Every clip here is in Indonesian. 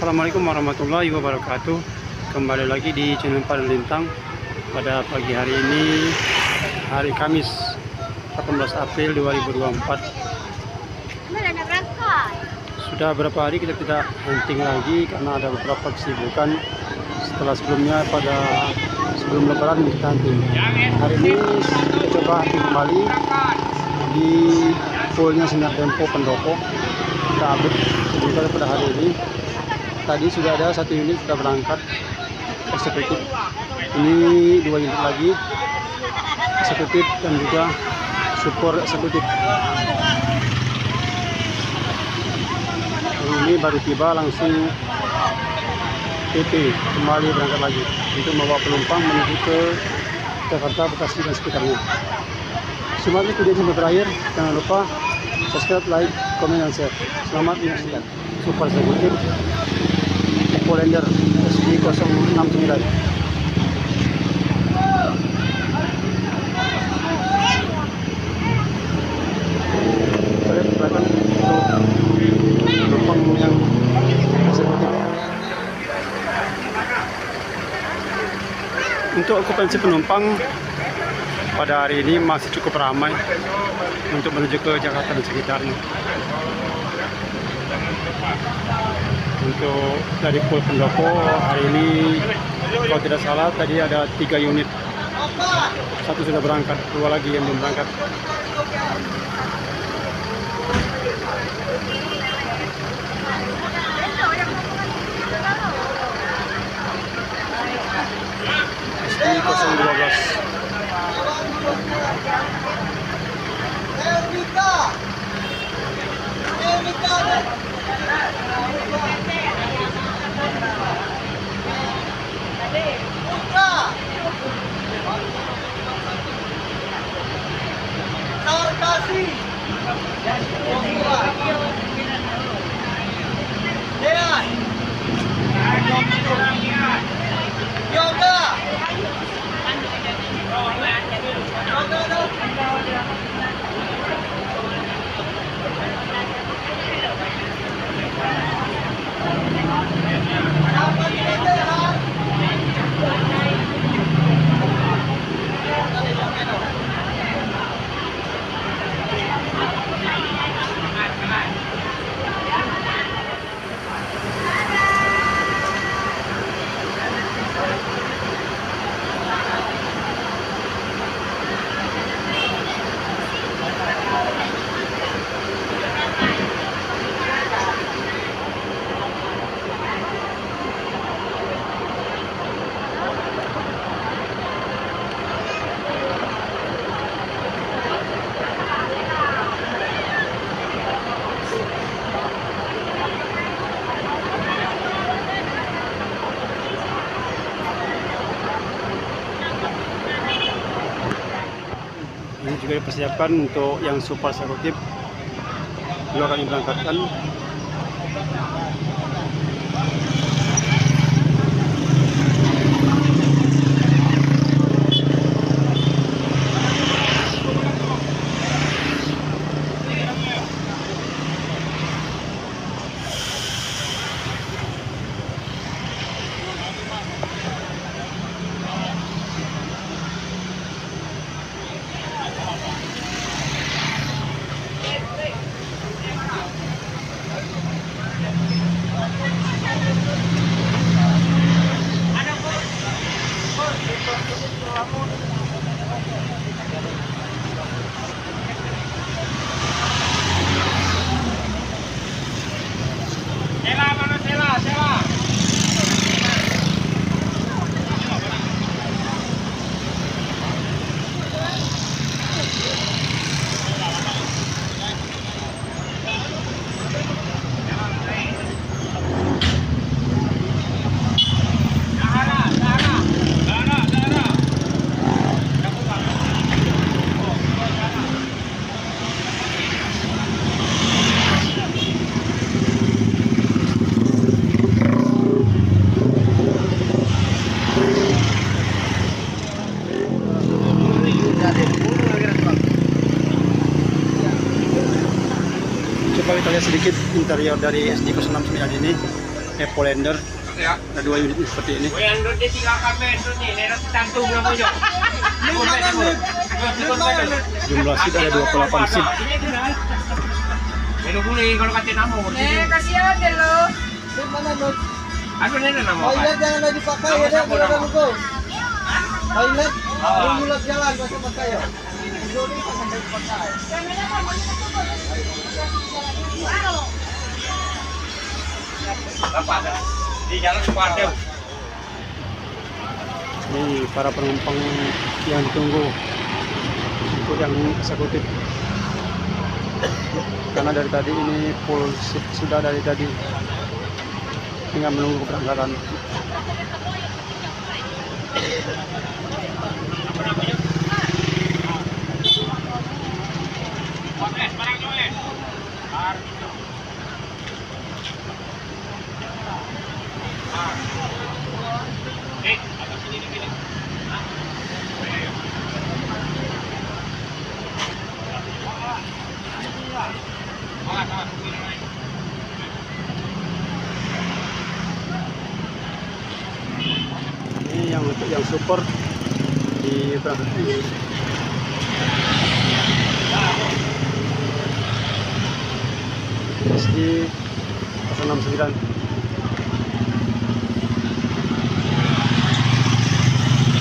Assalamualaikum warahmatullahi wabarakatuh. Kembali lagi di channel Padang Lintang. Pada pagi hari ini, hari Kamis 18 April 2024. Sudah berapa hari kita tidak hunting lagi karena ada beberapa kesibukan. Setelah sebelumnya sebelum lebaran kita hunting. Hari ini kita coba hunting kembali di poolnya Sinar Dempo Pendopo. Kita update sebentar pada hari ini. Tadi sudah ada satu unit sudah berangkat eksekutif. Ini 2 unit lagi eksekutif dan juga support eksekutif. Ini baru tiba langsung PT kembali berangkat lagi untuk membawa penumpang menuju ke Jakarta, Bekasi dan sekitarnya. Semuanya video sampai berakhir. Jangan lupa subscribe, like, komen, dan share. Selamat menyaksikan. Super eksekutif Polender SD069. Untuk okupansi penumpang pada hari ini masih cukup ramai untuk menuju ke Jakarta dan sekitarnya. Untuk dari Pool Pendopo hari ini kalau tidak salah tadi ada 3 unit, satu sudah berangkat, 2 lagi yang belum berangkat. SD012 ini juga dipersiapkan untuk yang super eksekutif juga akan diberangkatkan. Coba kita lihat sedikit interior dari SD069 ini. Epolander. Ya. Ada 2 unit seperti ini. Yang dia 3 kamera itu nih, ini cantum nama yo. Jumlah seat ada 28 seat. Menu boleh kalau kata nama. Kasihan deh lo. Aduh ini nama apa? Toilet jangan lagi dipakai ya, dia udah nunggu. Toilet, mulai jalan masih pakai ya. Jadi pas sampai dipakai. Bapak di jalan Supardo. Ini para penumpang yang ditunggu untuk yang eksekutif. Karena dari tadi ini full seat sudah dari tadi. Tinggal menunggu keberangkatan. Ini yang untuk yang super di berangkat ini. SD 069.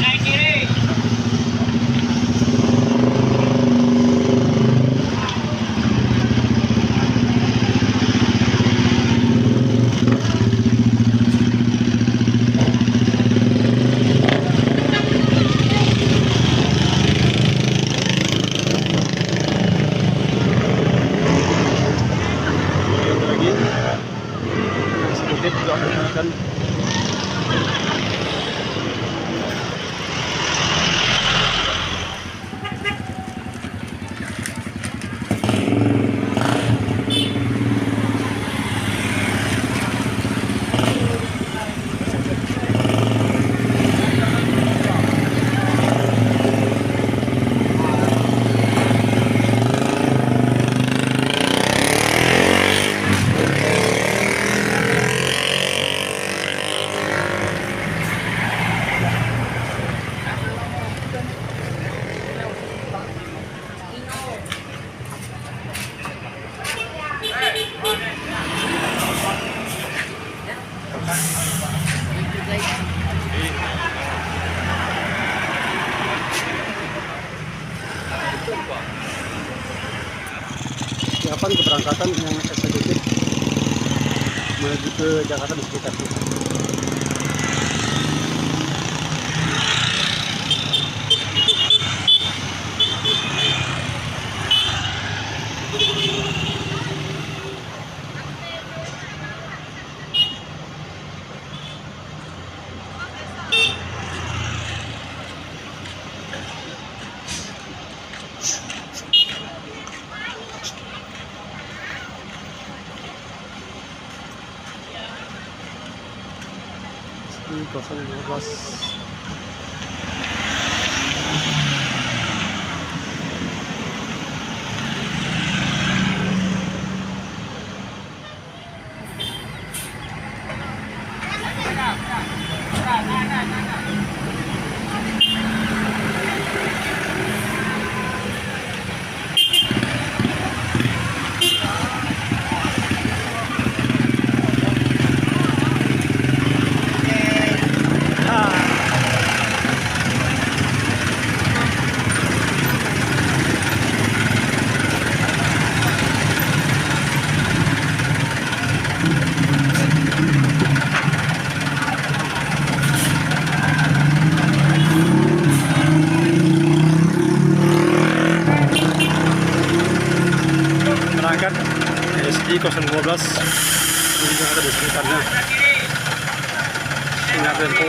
Naik kiri. Lagi eksekutif juga akan siapan keberangkatan yang eksekutif menuju ke Jakarta dan sekitarnya. Di 015. Berangkat SD 012 menuju Jakarta dan sekitarnya dengan tempo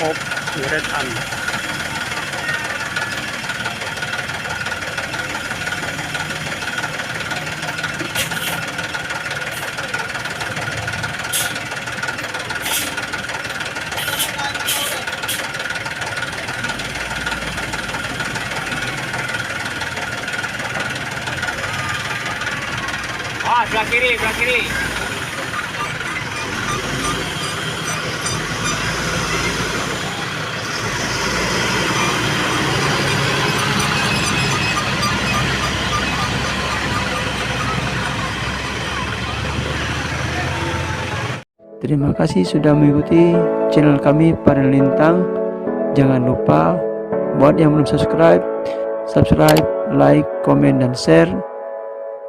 of Red An. Ah, sebelah kiri, sebelah kiri. Terima kasih sudah mengikuti channel kami Panel Lintang. Jangan lupa buat yang belum subscribe, like, komen, dan share,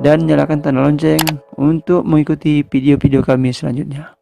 dan nyalakan tanda lonceng untuk mengikuti video-video kami selanjutnya.